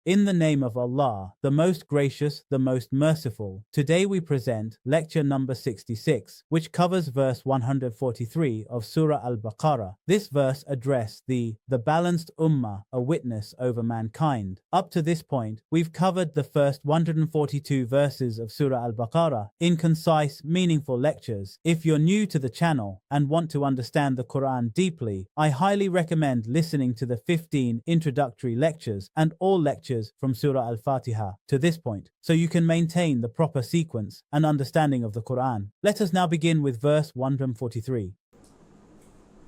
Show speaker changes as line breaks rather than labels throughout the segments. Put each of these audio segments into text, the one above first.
In the name of Allah, the most gracious, the most merciful. Today we present lecture number 66, which covers verse 143 of Surah Al-Baqarah. This verse addressed the balanced Ummah, a witness over mankind. Up to this point, we've covered the first 142 verses of Surah Al-Baqarah in concise, meaningful lectures. If you're new to the channel and want to understand the Quran deeply, I highly recommend listening to the 15 introductory lectures and all lectures from Surah Al-Fatiha to this point, so you can maintain the proper sequence and understanding of the Quran. Let us now begin with verse 143.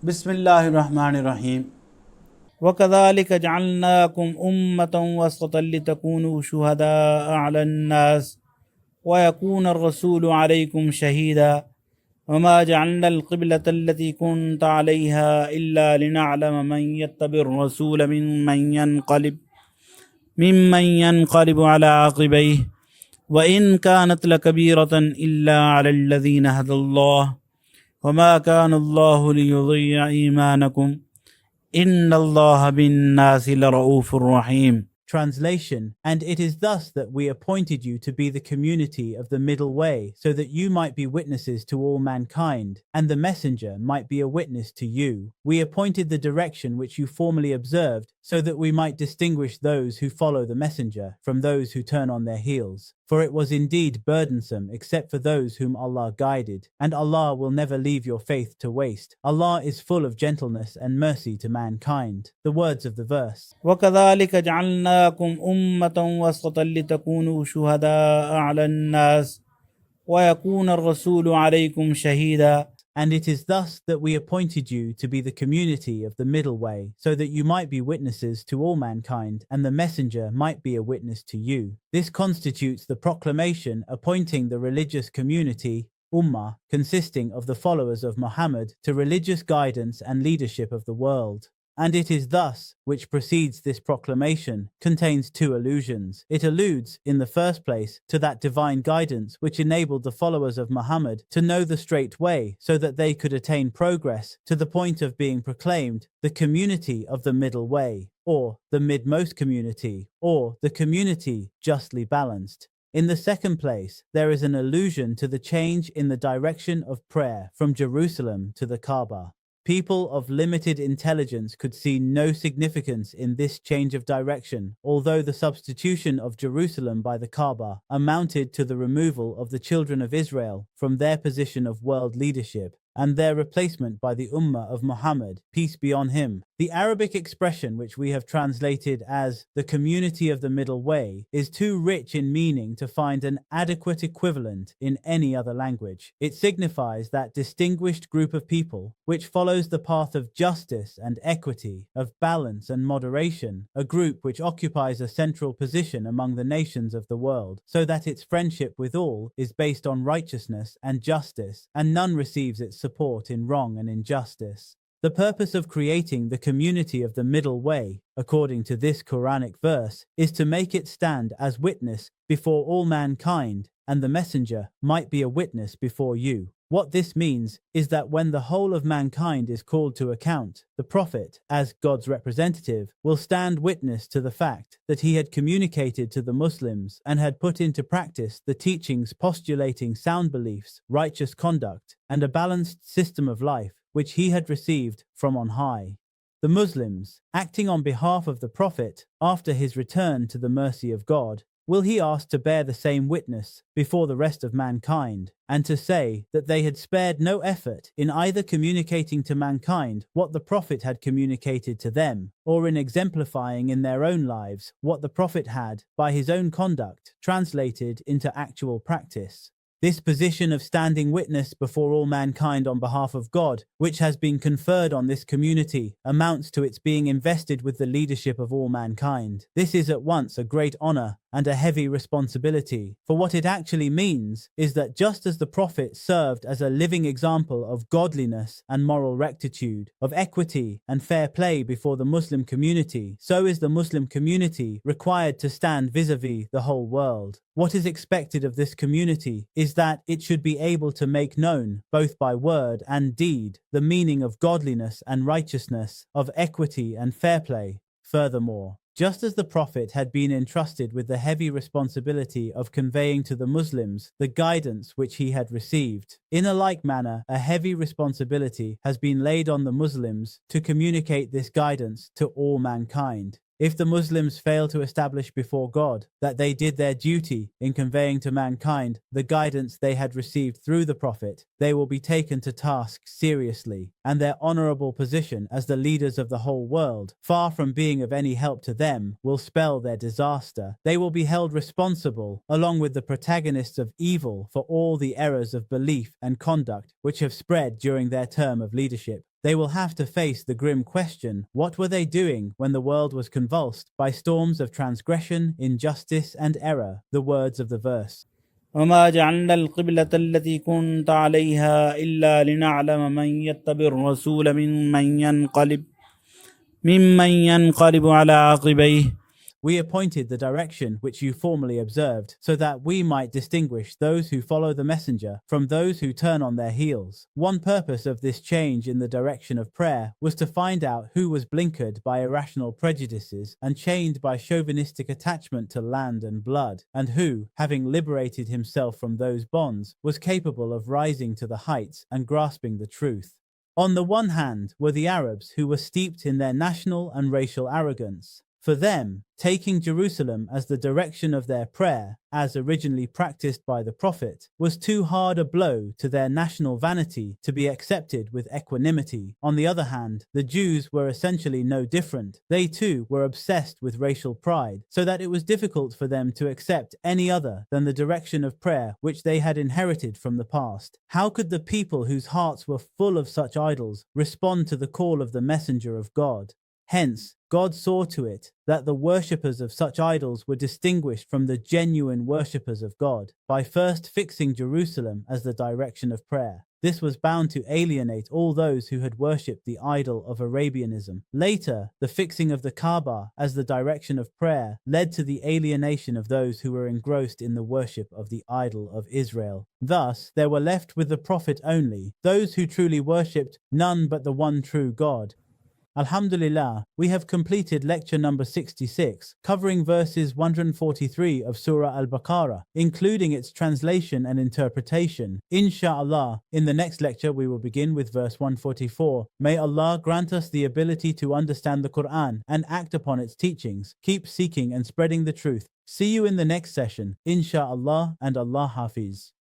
Bismillahir Rahmanir Rahim. وَكَذَلِكَ جَعَلْنَاكُمْ أُمَّةً وَسَطًا لِتَكُونُوا شُهَدَاءَ عَلَى النَّاسِ وَيَكُونَ الرَّسُولُ عَلَيْكُمْ شَهِيدًا وَمَا جَعَلْنَا الْقِبْلَةَ الَّتِي كُنْتَ عَلَيْهَا إِلَّا لِنَعْلَمَ مَنْ يَتَّبِعُ الرَّسُولَ ممن ينقلب على عقبيه وإن كانت لكبيرة إلا على الذين هدى الله وما كان الله ليضيع إيمانكم إن الله بالناس لرؤوف رحيم.
Translation: And it is thus that we appointed you to be the community of the middle way, so that you might be witnesses to all mankind, and the messenger might be a witness to you. We appointed the direction which you formerly observed, so that we might distinguish those who follow the messenger from those who turn on their heels. For it was indeed burdensome except for those whom Allah guided, and Allah will never leave your faith to waste. Allah is full of gentleness and mercy to mankind. The words of the verse.
وَكَذَلِكَ جَعَلْنَاكُمْ أُمَّةً وَسَطًا لِتَكُونُوا شُهَدَاءَ عَلَى النَّاسِ وَيَكُونَ الرَّسُولُ عَلَيْكُمْ شَهِيدًا.
And it is thus that we appointed you to be the community of the middle way, so that you might be witnesses to all mankind, and the messenger might be a witness to you. This constitutes the proclamation appointing the religious community, Ummah, consisting of the followers of Muhammad, to religious guidance and leadership of the world. And it is thus which precedes this proclamation contains two allusions. It alludes, in the first place, to that divine guidance which enabled the followers of Muhammad to know the straight way so that they could attain progress to the point of being proclaimed the community of the middle way, or the midmost community, or the community justly balanced. In the second place, there is an allusion to the change in the direction of prayer from Jerusalem to the Kaaba. People of limited intelligence could see no significance in this change of direction, although the substitution of Jerusalem by the Kaaba amounted to the removal of the children of Israel from their position of world leadership and their replacement by the Ummah of Muhammad, peace be on him. The Arabic expression which we have translated as the community of the middle way is too rich in meaning to find an adequate equivalent in any other language. It signifies that distinguished group of people which follows the path of justice and equity, of balance and moderation, a group which occupies a central position among the nations of the world, so that its friendship with all is based on righteousness and justice, and none receives its support in wrong and injustice. The purpose of creating the community of the middle way, according to this Quranic verse, is to make it stand as witness before all mankind, and the messenger might be a witness before you. What this means is that when the whole of mankind is called to account, the Prophet, as God's representative, will stand witness to the fact that he had communicated to the Muslims and had put into practice the teachings postulating sound beliefs, righteous conduct, and a balanced system of life which he had received from on high. The Muslims, acting on behalf of the Prophet after his return to the mercy of God, will he ask to bear the same witness before the rest of mankind, and to say that they had spared no effort in either communicating to mankind what the Prophet had communicated to them, or in exemplifying in their own lives what the Prophet had, by his own conduct, translated into actual practice. This position of standing witness before all mankind on behalf of God, which has been conferred on this community, amounts to its being invested with the leadership of all mankind. This is at once a great honor and a heavy responsibility, for what it actually means is that just as the Prophet served as a living example of godliness and moral rectitude, of equity and fair play before the Muslim community, so is the Muslim community required to stand vis-a-vis the whole world. What is expected of this community is that it should be able to make known, both by word and deed, the meaning of godliness and righteousness, of equity and fair play. Furthermore, Just as the Prophet had been entrusted with the heavy responsibility of conveying to the Muslims the guidance which he had received, in a like manner, a heavy responsibility has been laid on the Muslims to communicate this guidance to all mankind. If the Muslims fail to establish before God that they did their duty in conveying to mankind the guidance they had received through the Prophet, they will be taken to task seriously, and their honorable position as the leaders of the whole world, far from being of any help to them, will spell their disaster. They will be held responsible, along with the protagonists of evil, for all the errors of belief and conduct which have spread during their term of leadership. They will have to face the grim question, what were they doing when the world was convulsed by storms of transgression, injustice, and error? The words of the verse.
وما جعلنا القبلة التي كنت عليها إلا لنعلم من يتبع الرسول ممن ينقلب على عقبيه.
We appointed the direction which you formerly observed, so that we might distinguish those who follow the messenger from those who turn on their heels. One purpose of this change in the direction of prayer was to find out who was blinkered by irrational prejudices and chained by chauvinistic attachment to land and blood, and who, having liberated himself from those bonds, was capable of rising to the heights and grasping the truth. On the one hand were the Arabs, who were steeped in their national and racial arrogance. For them, taking Jerusalem as the direction of their prayer, as originally practiced by the Prophet, was too hard a blow to their national vanity to be accepted with equanimity. On the other hand, the Jews were essentially no different. They too were obsessed with racial pride, so that it was difficult for them to accept any other than the direction of prayer which they had inherited from the past. How could the people whose hearts were full of such idols respond to the call of the messenger of God? Hence, God saw to it that the worshippers of such idols were distinguished from the genuine worshippers of God by first fixing Jerusalem as the direction of prayer. This was bound to alienate all those who had worshipped the idol of Arabianism. Later, the fixing of the Kaaba as the direction of prayer led to the alienation of those who were engrossed in the worship of the idol of Israel. Thus, there were left with the Prophet only those who truly worshipped none but the one true God. Alhamdulillah, we have completed lecture number 66, covering verses 143 of Surah Al-Baqarah, including its translation and interpretation. Insha'Allah, in the next lecture we will begin with verse 144. May Allah grant us the ability to understand the Quran and act upon its teachings. Keep seeking and spreading the truth. See you in the next session, Insha'Allah, and Allah Hafiz.